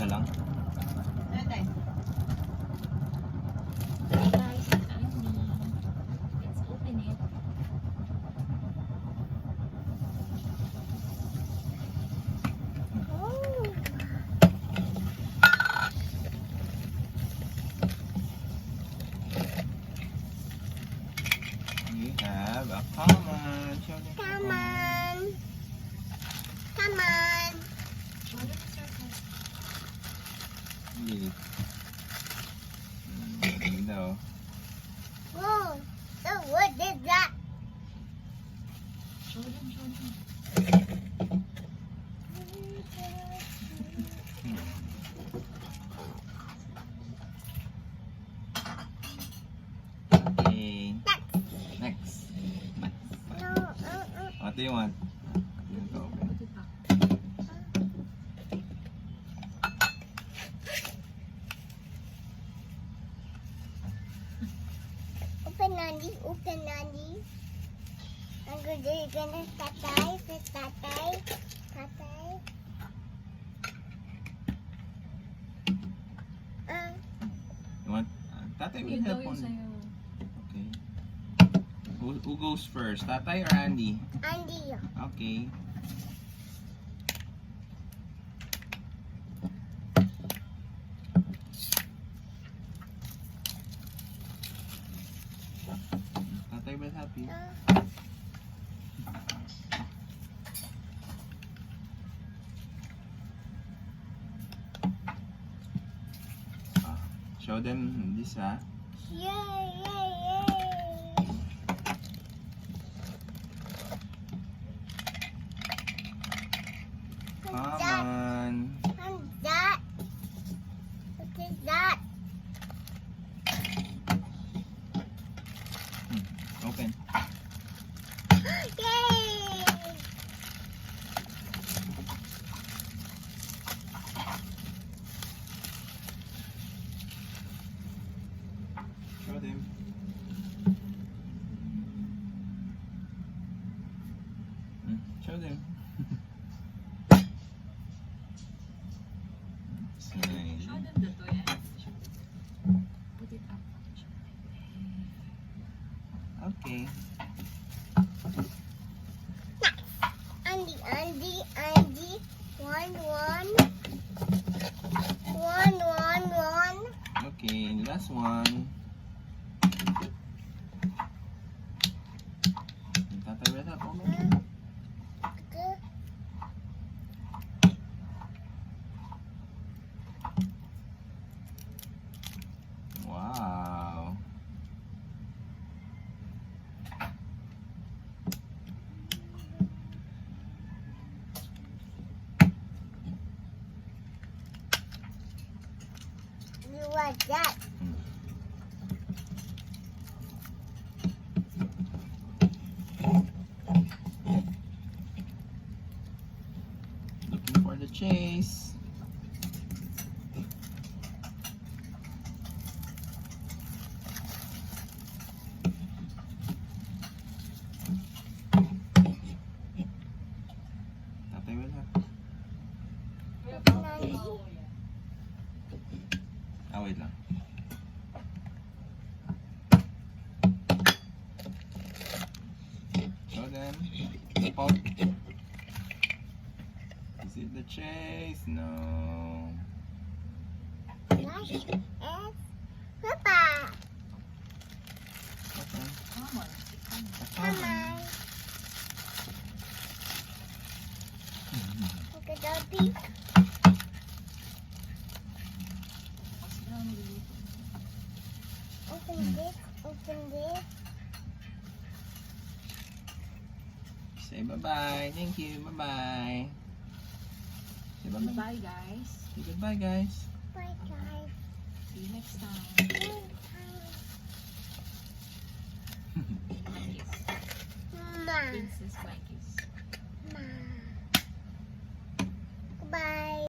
na lang. Tatay. Guys, Andy. Let's open it. Oh. We have a common. Show them the Come on. Come on. Show them the circle. Yes. No. Whoa. So what is that? Show them. Okay. Next. No. What do you want? You want to open? Put it back. Open Nandi. Open Nandi. I'm gonna tatay. Tatay. Tatay. You want? Tatay will Yun daw help yung on. sa'yo. Okay. Who goes first? Tatay or Andy? Andy. Okay. Tatay will help you. Show them this, ah. Yay, yay, yay. What's that? Common. What's that? What is that? Open. Yay! Show them. Show them. It's nice. Show them the toy. Put it up. Okay. Andy, Andy, Andy. One. Okay, last one. Tatay will help. Open. Good. Wow. You want that? Looking for the chase. Tatay will help. Andy. Wait lang. Show them. The pop. Is it the chase? No. Nice. And Papa. Okay. Come on. Come on. Look at the beak. Open this. Open this. Say bye-bye. Thank you. Bye-bye. Say bye-bye. Bye guys. Say goodbye, guys. Bye, guys. See you next time. Bye. Kiss. Ma. Princess Bye kiss. Ma. Goodbye.